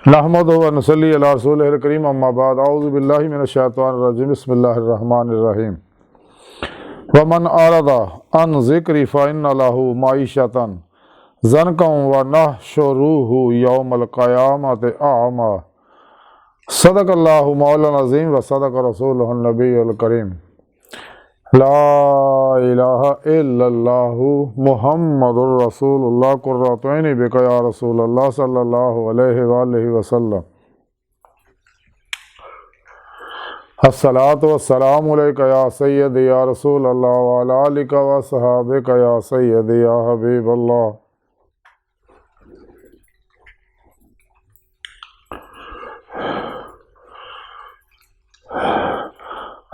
नहमदुहु व नसल्ली अला रसूलिहिल करीम अम्मा बाद औज़ु बिल्लाहि मिनश शैतानिर रजीम बिस्मिल्लाहिर रहमानिर रहीम व मन आरदा अन ज़िक्री फ़इन्न लहू माइशतन ज़नकम व नहशुरुहु यौमल क़यामति अअमा सदक़ल्लाहु मौलाना अज़ीम व सदक़ रसूलुहुन नबियुल करीम ला इलाहा इल्लल्लाहु मुहम्मदुर रसूलुल्लाह कुर्रतु ऐनी बिका या रसूलल्लाह सल्लल्लाहु अलैहि वसल्लम अस्सलातु वस्सलामु अलैका या सय्यदी या रसूलल्लाह व अला आलिका व सहाबिका या सय्यदी या हबीबल्लाह।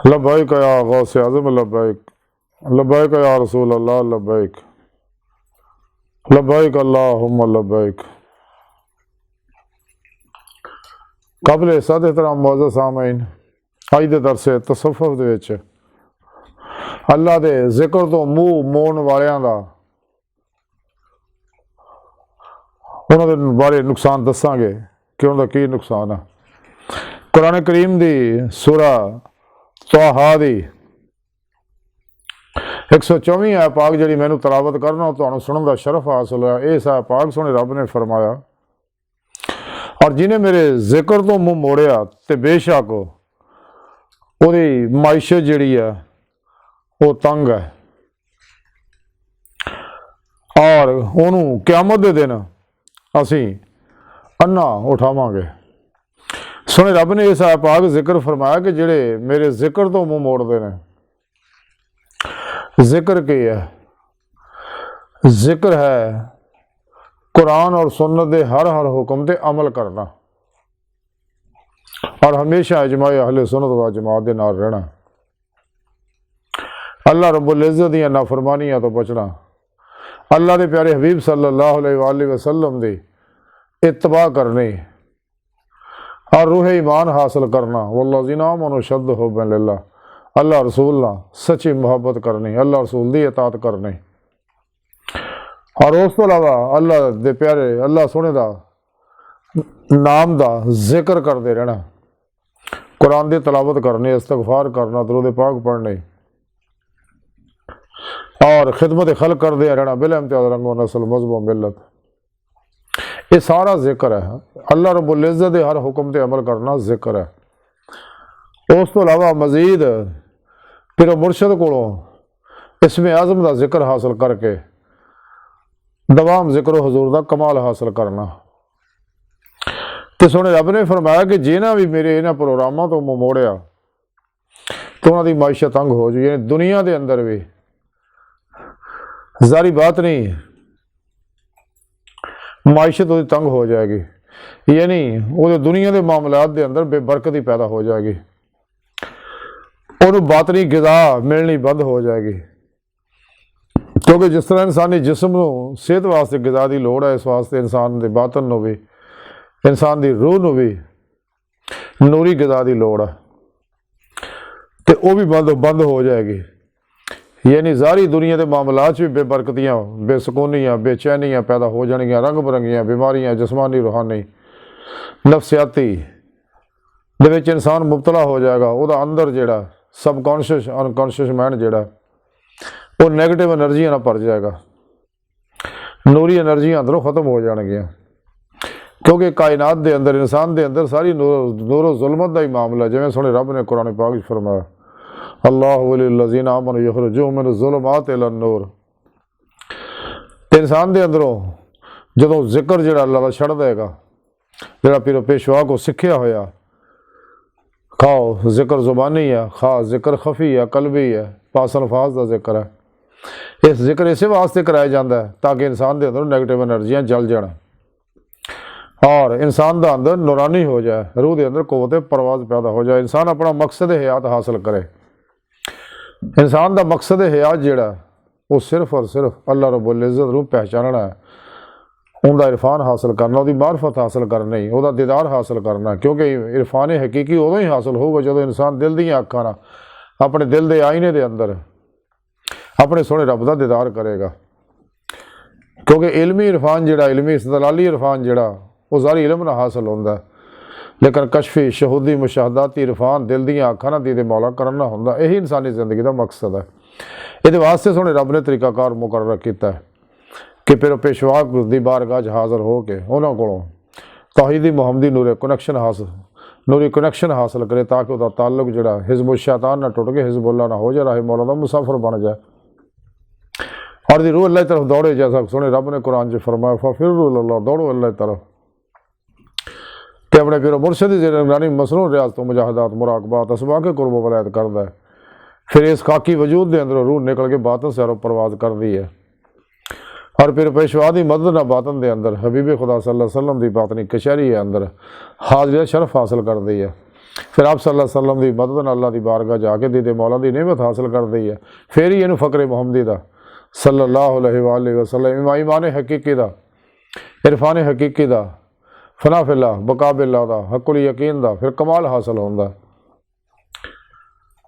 लब्बैक या गौसे आज़म लब्बैक, लब्बैक या रसूल अल्लाह लब्बैक, लब्बैक अल्लाहुम्मा लब्बैक। काबिल इज़्ज़त एहतराम मुअज़्ज़ज़ सामीन, अज दे दरसे तसव्वुफ़ दे विच अल्लाह दे जिक्र तो मूँह मोड़न वालियां दा उन्हां दे बारे नुकसान दसांगे कि उन्हां दा की नुकसान है। कुरान करीम दी सूरा तौहा दी 124 आय पाक जी मैनू तलावत करना तो सुनने का शरफ हासिल होया। इस आय पाक सोने रब ने फरमाया, और जिन्हें मेरे जिक्र तो मुँह मोड़िया तो बेशक उहदी माइशत जिहड़ी है वो तंग है, और उन्होंने क़यामत दे दिन असी अन्ना उठावांगे। सोने रब ने इस आय पाक जिक्र फरमाया कि जिहड़े मेरे जिक्र तो मुँह मोड़ते हैं। जिक्र की है? जिक्र है कुरान और सुन्नत के हर हुक्म ते अमल करना और हमेशा इजमाए अहले सुन्नत व जमात दे नाल रहना। अल्लाह रब्बुल इज़्ज़त दी नाफरमानियां तो बचना, अल्लाह के प्यारे हबीब सल्लल्लाहु अलैहि वसल्लम दी इत्तबा करनी और रूह ईमान हासिल करना। वल्लज़ीना आमनू अशद्दु हुब्बन लिल्लाह, अल्लाह रसूल ना सच्ची मुहब्बत करनी, अल्लाह रसूल की इताअत करनी। और उस तो अलावा अल्लाह दे प्यारे अल्लाह सोने का नाम का जिक्र करते रहना, कुरान की तलावत करनी, इस्तगफार करना, दरूद पाक पढ़नी और खिदमत खल्क करते रहना बिला इम्तियाज़ रंगो नस्ल मज़हब मिलत। ये सारा जिक्र है। अल्लाह रब्बुल इज़्ज़त दे हर हुक्म ते अमल करना जिक्र है। उस तो अलावा मजीद फिर मुर्शद कोलों इसमें आज़म का जिक्र हासिल करके दवाम जिक्र हजूर का कमाल हासिल करना। तो सोने रब ने फरमाया कि जिन्हें भी मेरे इन्होंने प्रोग्रामों तो मुँह मोड़िया तो उन्होंने माइशत तंग हो जाए, यानी दुनिया के अंदर भी जारी बात नहीं माइशत उसकी तंग हो जाएगी, यानी वो दुनिया के मामलात के अंदर बेबरकती पैदा हो जाएगी, उन्होंने बातनी ग़िज़ा मिलनी बंद हो जाएगी। क्योंकि जिस तरह इंसानी जिसम को सेहत वास्ते ग़िज़ा की लोड़ है, इस वास्ते इंसान के बातन को भी इंसान की रूह को भी नूरी ग़िज़ा की लोड़ है, तो वह भी बंद हो जाएगी। यानी सारी दुनिया के मामलात भी बेबरकतियाँ, बेसकूनियाँ, बेचैनियाँ पैदा हो जाएगियाँ, रंग बरंगियाँ बीमारियाँ जिसमानी रूहानी नफसियाती दे विच इंसान मुबतला हो जाएगा। वह अंदर जोड़ा सबकॉन्शियस अनकॉन्शियस माइंड जोड़ा वो नैगेटिव एनर्जियां ना भर जाएगा, नूरी एनर्जियां अंदरों खत्म हो जाएगियाँ। क्योंकि कायनात के अंदर इंसान के अंदर सारी नूरो जुल्मत का ही मामला, जिवें सोने रब ने कुरान पाक फरमाया, अल्लाहु वलिल्लज़ीना आमनू युखरिजुहुम मिनज़्ज़ुलुमाति इलन-नूर। इंसान के अंदरों जो जिक्र जो अल्लाह का छड़ देगा, जो पीरो पेशवा को सिक्ख्या होया, खाओ जिक्र जुबानी है, खा जिक्र खफी है, कलबी है, पास अल्फाज का जिक्र है। इस जिक्र इस वास्ते कराया जाता है ताकि इंसान के अंदर नेगेटिव एनर्जियाँ जल जाए और इंसान का अंदर नूरानी हो जाए, रूह के अंदर कुव्वत परवाज़ पैदा हो जाए, इंसान अपना मकसद हयात हासिल करे। इंसान का मकसद हयात जोड़ा वो सिर्फ और सिर्फ अल्लाह रब्बुल इज़्ज़त को पहचानना है, उनका इरफान हासिल करना, उसकी मार्फत हासिल करनी, उसका दीदार हासिल करना। क्योंकि इरफान हकीकी उदों ही हासिल होगा जो इंसान दिल दी अखां नाल अपने दिल के आईने के अंदर अपने सोहने रब का दीदार करेगा। क्योंकि इलमी इरफान जिहड़ा इलमी इस्तदलाली इरफान जिहड़ा वो ज़ाहिरी इलम नाल हासिल होंदा, लेकिन कशफी शहूदी मुशाहदाती इरफान दिल दी अखां नाल दीदे मौला करना होंदा। यही इंसानी ज़िंदगी का मकसद है। ये वास्ते सोहने रब ने तरीकाकार मुकर्रर किया है कि फिर पेशवा की बारगाह हाज़र हो के उन्होंने को तौहीदी मुहम्मदी नूरी कनैक्शन हासिल करे, ताकि वह ताल्लुक जोड़ा हिज़्बुल शैतान ना टुट के हिज़्बुल्लाह ना हो जाए, राहे मौला का मुसाफिर बन जाए और दी रूह अल्लाह की तरफ दौड़े। जैसा सोने रब ने कुरान च फरमाया फ़िरु इलल्लाह, दौड़ो अल्लाह की तरफ। तो अपने फिर मुर्शद निगरानी मसनून रियाज तो मुजाहदात मुराकबात असबा के कुर्ब वलायत करता है। फिर इस खाकी वजूद के अंदर रूह निकल के बातन से परवाज कर दी है और फिर पेशवा की मदद ना बातन के अंदर हबीब खुदा सल्लल्लाहु अलैहि वसल्लम की बातनी कचहरी के अंदर हाजिर शरफ हासिल कर दी है। फिर आप सल्लल्लाहु अलैहि वसल्लम की मदद अल्लाह की बारगाह जाके दीदे मौला की नेमत हासिल कर दी है। फिर ही इन्हू फ़क्रे मुहम्मदी का सल्लल्लाहु अलैहि वसल्लम ईमान हकीकी का इरफान हकीकी का फना फिल्ला बकाबिल्ला का हकुल यकीन का फिर कमाल हासिल होंदा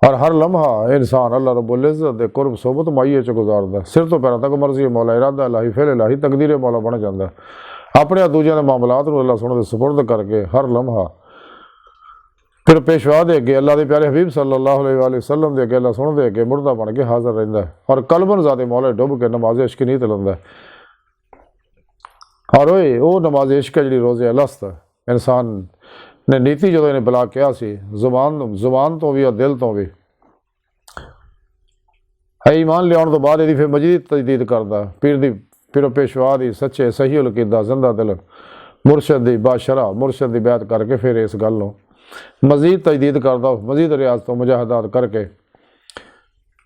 और हर लम्हा इंसान अल्लाह रब्बुल इज़्ज़त के कुर्ब सोबत माइये च गुजारदा, सिर तो पैरों तक मर्जी मौला इरादा इलाही फिर इलाही तकदीर मौला बन जाता। अपने दूजिया के मामलात को अल्लाह सुन के सुपुर्द करके हर लम्हा फिर पेशवा दे अगे अल्लाह के प्यारे हबीब सल्लल्लाहु अलैहि वसल्लम के अगे अल्लाह सुन दे अगे मुर्दा बन के हाजिर रहिंदा है और कलबन ज़ाते मौले डुब के नमाज इश्क नीत लैंदा है। और वो नमाज इश्क जी रोज़े अलस्त इंसान ने नीति जो इन्हें बुला कहा सी जुबान तो भी और दिल तो भी ईमान लिया तो बाद यदि फिर मजीद तजदीद करता पीर दी फिर पेशवा की सच्चे सही उलकीदा जिंदा दिल मुर्शद की बादशरा मुर्शद की बैत करके फिर इस गल मजीद तजदीद करता मजीद रियाज तो मुजाहदात करके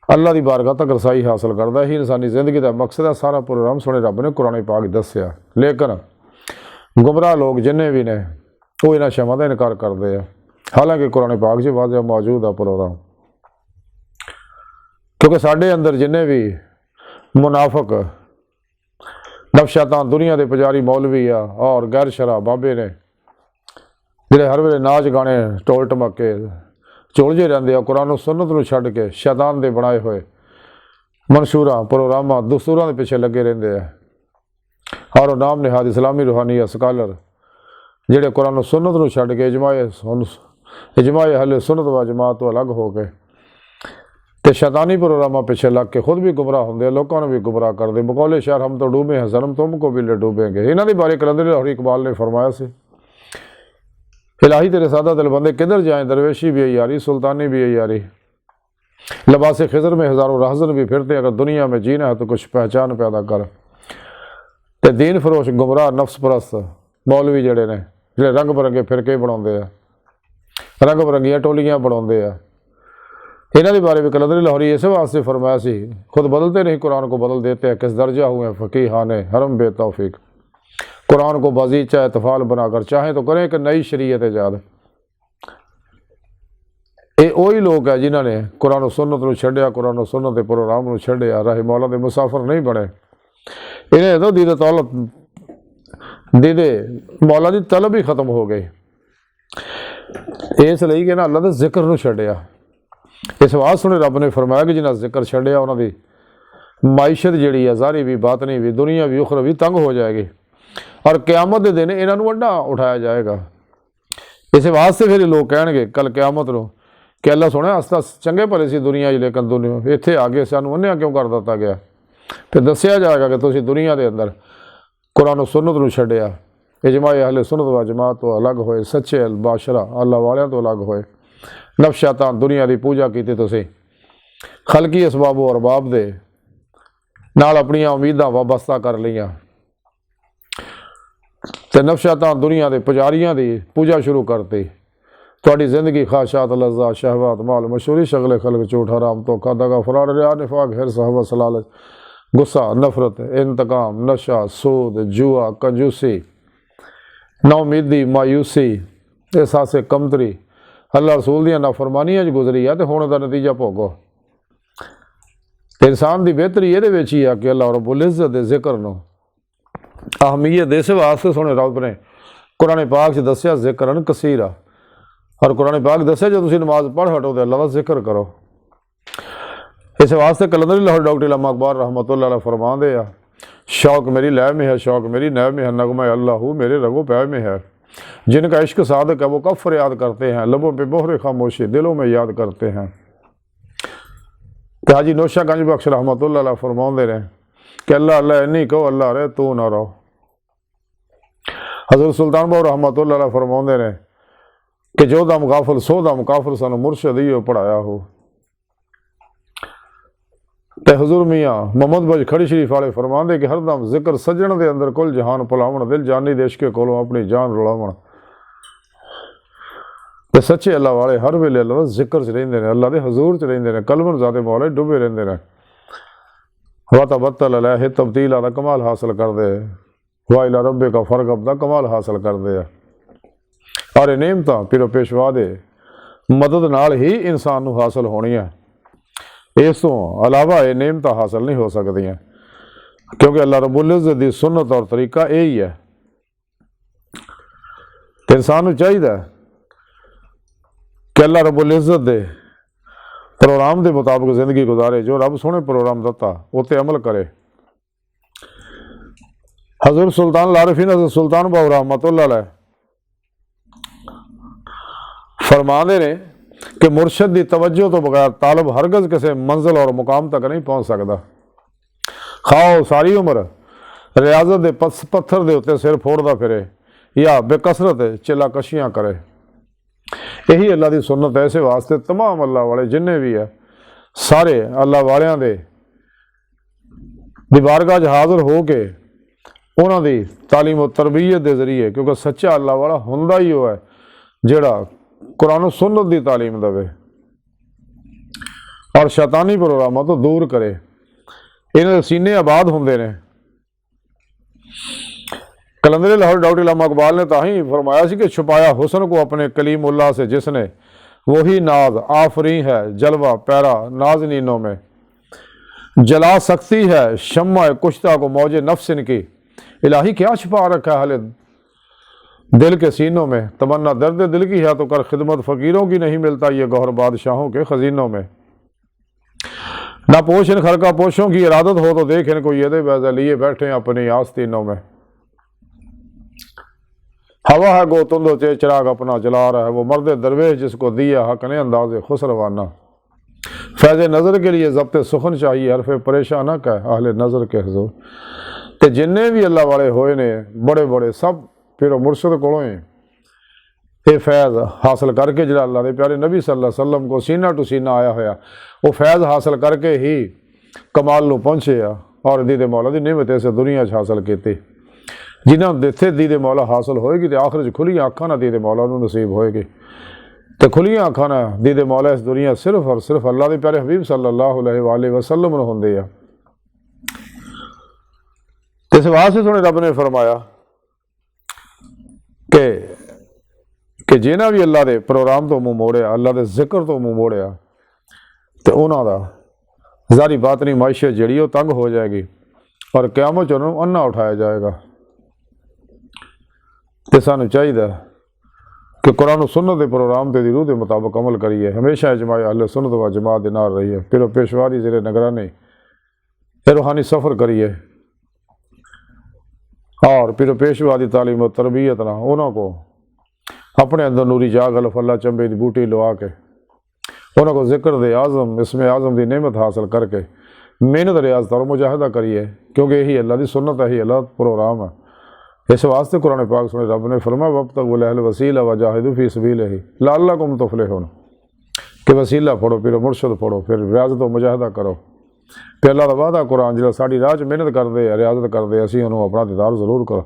अल्लाह की बारगाह तक रसाई हासिल करता। ही इंसानी जिंदगी का मकसद है। सारा प्रोग्राम सोने रब ने कुरान पाक दसिया, लेकिन गुमराह लोग जिन्हें भी ने वो इन्होंने शमा का इनकार करते हैं, हालांकि कुरान पाक च वाज़ह मौजूद है प्रोग्राम। क्योंकि साढ़े अंदर जिन्हें भी मुनाफक नफशैतान दुनिया के पुजारी मौलवी आ और गैर शरा बाबे ने जिहड़े हर वेले नाच गाने टोल टमके चोलजे रहते हैं, कुरान सुन्नत को छड्ड के शैतान के बनाए हुए मंशूर प्रोग्राम दस्तूरों के पिछे लगे रहते हैं और नाम निहाद इस्लामी रूहानी स्कॉलर जिहड़े कुरान सुन्नत को छड्ड के इजमाए हले सुन्नत व जमात तो अलग हो गए तो शैतानी प्रोग्राम पिछे लग के खुद भी गुमराह होंगे, लोगों ने भी गुमराह करते। बकौले शहर हम तो डूबे हैं जन्म तुमको भी ले डूबेंगे। इन्हों के बारे कलंदर लाहौरी इकबाल ने फरमाया से इलाही तेरे सादा दिल बंदे किधर जाएं, दरवेशी भी है यारी सुल्तानी भी है यारी, लिबास खिजर में हज़ारों राहजन भी फिरते। अगर दुनिया में जीना है तो कुछ पहचान पैदा कर। तो दीन फरोश गुमराह नफ्स परस्त मौलवी जड़े ने जो रंग बिरंगे फिरके बनाते हैं, रंग बिरंगिया टोलियां बनाते हैं, इन्हों के बारे में कलंदरी लाहौरी इस वास्ते फरमाया सी खुद बदलते नहीं कुरान को बदल देते हैं। किस दर्जा हुए फ़कीहान हरम बेतौफीक, कुरान को बाजीचा इतफाल बनाकर चाहें तो करें कि नई शरीयत ईजाद। ये वही लोग है जिन्होंने कुरान सुन्नत को छड्डिया, कुरान सुन्नत के प्रोग्राम को छड्डिया, राहे मौला के मुसाफिर नहीं बने। इन्हें तो दीदे तौलत दीदे मौला की तलब ही खत्म हो गई, इसलिए कि ना अल्लाह के जिक्र को छड्डिया। इस वास्ते सुने रब ने फरमाया कि जिन्हें जिक्र छड्डिया उन्होंने माइशत जी है ज़ाहिरी भी बातनी भी दुनिया भी उखरा भी तंग हो जाएगी और क़यामत के दिन इन्हों वड्डा उठाया जाएगा। इस वास्ते फिर लोग कहेंगे कल क़यामत को कि अल्लाह सुने आस्ता चंगे भले सी दुनिया लेकिन दुनिया इत्थे आगे सानू अन्या क्यों कर दिता गया। फिर दसिया जाएगा कि तुसीं दुनिया के अंदर कुरान सुन्नत को छड्डिया, इजमाए अहले सुन्नत व जमात तो अलग होए, सच्चे बादशाह अल्लाह वालियां तो अलग होए, नफ्स शैतान दुनिया की पूजा की तुसीं खलकी असबाब व अरबाब दे नाल अपनियां उम्मीदां वाबस्ता कर लियां ते नफ्स शैतान दुनिया के पुजारियां की पूजा शुरू करती। थोड़ी जिंदगी ख्वाहिशात लज़्ज़ात शहवात माल मशहूरी शगल खलक झूठ हराम धोखा दगा फराड रिया निफाक हिर्स हवस लालच गुस्सा नफरत इंतकाम नशा सूद जुआ कंजूसी नाउमीदी मायूसी एहसास कमतरी अल्लाह रसूल दियां नाफरमानियां गुजरी है तो हुण दा नतीजा भोगो। इंसान की बेहतरी ये ही है कि अल्लाह रब्बुल इज़्ज़त के जिक्र नूं अहमियत इस वास्ते सुने रब ने कुरान पाक च दसिया जिक्रन कसीरा और कुरान पाक दसिया जो तुसीं नमाज पढ़ हटो तो अल्लाह का जिक्र करो। इस वास्ते कलंदरी लाहौर डॉक्टर इमाम अकबर रहमतुल्लाह अलैह फरमाते हैं शौक मेरी लय में है, शौक मेरी नय में है, नगमा अल्लाह मेरे रगो पै में है। जिनका इश्क सादक है वो कब फरियाद करते हैं, लबों पे मोहरे खामोशी दिलों में याद करते हैं। तो हाजी नौशा गंज बख्श रहमतुल्लाह अलैह फरमाते रहे कि अल्लाह अल्लाह नहीं कहो अल्लाह रहे तू ना रहो। हज़रत सुल्तान बाबू रहमतुल्लाह अलैह फरमाते रहे कि जो दम गाफिल सो दम काफिर सानू मुर्शद ही पढ़ाया हो। ते हजूर मियाँ मोहम्मद बज खड़ी शरीफ वाले फरमाते कि हरदम जिक्र सजण दे अंदर कुल जहान भुलावण, दिल जानी देश के कोलों अपनी जान रुलावण। ते सच्चे अल्लाह वाले हर वेले अल्लाह दा जिक्र च रहिंदे ने, अल्लाह दे हजूर च रहिंदे ने, कलमन ज़ाते मौला डुबे रहिंदे ने। वाता बत्तल अलैहि तब्दीला दा कमाल हासिल करदे, वा इला रब्बे का फरगब दा कमाल हासिल करदे आ। और नेमतां पिरो पेशवा दे मदद नाल ही इंसान नूं हासिल होणियां, इस तो अलावा ये नेमतां हासिल नहीं हो सकदियां, क्योंकि अल्लाह रब्बुल इज़्ज़त दी सुन्नत और तरीका यही है। तो इंसान नूं चाहिदा कि अल्लाह रब्बुल इज़्ज़त दे प्रोग्राम के मुताबिक जिंदगी गुजारे, जो रब सोहने प्रोग्राम दिता उत्ते अमल करे। हज़रत सुल्तान लारिफीन हज़रत सुल्तान बाबू रहमतुल्लाह अलैह फरमाते ने कि मुर्शद की तवज्जो तो बगैर तालब हरगज़ किसी मंजिल और मुकाम तक नहीं पहुँच सकता। खाओ सारी उम्र रियाजत के पत्थर के उत्ते सिर फोड़ता फिरे या बेकसरत चिल्लाकशियाँ करे, यही अल्लाह की सुन्नत है। इस वास्ते तमाम अल्लाह वाले जिन्ने भी है सारे अल्लाह वालियां दे बारगाह च हाज़र हो के उन्हों की तालीम और तरबीयत के जरिए, क्योंकि सच्चा अल्लाह वाला हुंदा ही वो है जिहड़ा कुरान सुन्नत की तालीम देवे और शैतानी प्रोग्रामों तो दूर करे। इन्हां दे सीने आबाद होंदे ने। कलंदर लाहौर डॉक्टर इलामा इकबाल ने ताही फरमाया कि छुपाया हुस्न को अपने कलीमुल्लाह से जिसने, वही नाज आफरी है जलवा पैरा नाज़नीनों में, जला सकती है शम्मा कुश्ता को मौजे नफ्सिन की। इलाही क्या छुपा रखा है हाले दिल के सीनों में, तमन्ना दर्द दिल की है तो कर खिदमत फ़कीरों की, नहीं मिलता ये गौहर बादशाहों के खजीनों में। ना पोश इन खरका पोशों की इरादत हो तो देख इनको ये दे बैजा लिए बैठे अपनी आस्तीनों में। हवा है गो तुंदो चे चिराग अपना जला रहा है, वो मर्द दरवेश जिसको दिया हक ने अंदाज़े खुसरवाना। फैज़ नज़र के लिए ज़ब्त सुखन चाहिए, हरफ़ परेशान कह अहले नज़र के हजूर। तो जिन्ने भी अल्लाह वाले होए ने बड़े बड़े सब फिर मुर्शद कोलों ये फैज़ हासिल करके जो अल्लाह के प्यारे नबी सल्लल्लाहु अलैहि वसल्लम को सीना टू सीना आया होया, वो फैज़ हासिल करके ही कमाल नूं पहुँचे आ और दीदे मौला की निमत इस दुनिया हासिल की। जिन्होंने दिथे दीदे मौला हासिल होएगी तो आखिर च खुलियां अखां ना दीदे मौला नूं नसीब होएगी। तो खुलियां अखां ना दीदे मौला इस दुनिया सिर्फ और सिर्फ अल्लाह के प्यारे हबीब सल्लल्लाहु अलैहि वसल्लम नूं हुंदे आ। इस वास्ते सोहणे रब ने फरमाया कि जिन्हें भी अल्लाह के प्रोग्राम तो मुँह मोड़िया, अल्लाह के जिक्र तो मुँह मोड़िया, तो उन्हों का ज़ारी बातनी माइशत जिहड़ी वो तंग हो जाएगी और क़यामत च उन्होंने अन्ना उठाया जाएगा। तो सानू चाहिए कि कुरान सुन्नत के प्रोग्राम के रूह के मुताबिक अमल करिए, हमेशा इजमाए अहले सुन्नत व जमात के नाल रहिए, फिर पेशवारी ज़ेरे निगरानी रूहानी सफ़र करिए और फिर पेशवा की तालीम और तरबियत ना उन्होंने अपने अंदर नूरी जाग हलफ अल्लाह चंबे की बूटी लवा के उन्होंने जिक्र दे आज़म इसमें आज़म की नेमत हासिल करके मेहनत रियाजत और मुजाहिदा करिए, क्योंकि यही अल्लाह की सुन्नत है, यही अल्लाह प्रोग्राम है। इस वास्ते कुरान पाक सुने रब ने फरमाया वब्तगू लहल वसीला वजाहिदू फी सबीलिही लअल्लकुम तुफलिहून, कि वसीला पढ़ो फिर मुर्शद पढ़ो फिर रियाजत और मुजाहिदा करो। फिर अल्लाह का वादा कुरान जो साड़ी राह च मेहनत करते हैं रियाजत करते असीं उन्होंने अपना दीदार जरूर करो,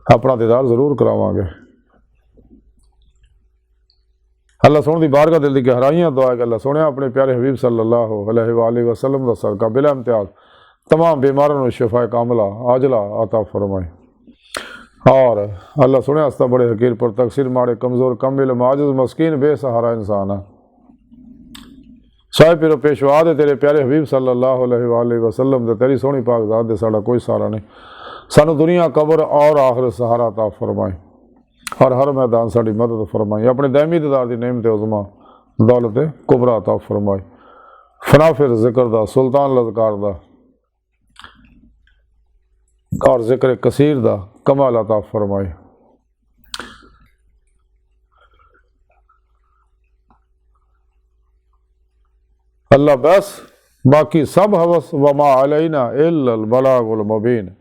अपना दीदार जरूर करावांगे। अल्लाह सोहने की बारगाह दिल की गहराइयां दुआ कि अल्लाह सोहने अपने प्यारे हबीब सल्लल्लाहु अलैहि वसल्लम का सदका बिला इम्तियाज तमाम बीमारों को शिफा कामला आजला अता फरमाए। और अल्लाह सुने आस्ता बड़े हकीर पर तकसीर माड़े कमज़ोर कमिल माजिज़ मस्कीन बेसहारा इंसान है। साहिब पिरो पेशवा दे तेरे प्यारे हबीब सल्लल्लाहु अलैहि वसल्लम दे तेरी सोहनी पाक ज़ात दे साड़ा कोई सहारा नहीं, सानू दुनिया कबर और आखिर सहारा अता फरमाए और हर मैदान साड़ी मदद फरमाए। अपने दैमी दीदार की नेमत उज़मा दौलत कुबरा अता फरमाए। फना फिर जिक्र दा सुल्तान लज़कार दा और जिक्र कसीर दा कमाल अता फरमाए। अल्लाह बस, बाकी सब हवस, वमा अलैना इल्लल बलागुल मुबीन।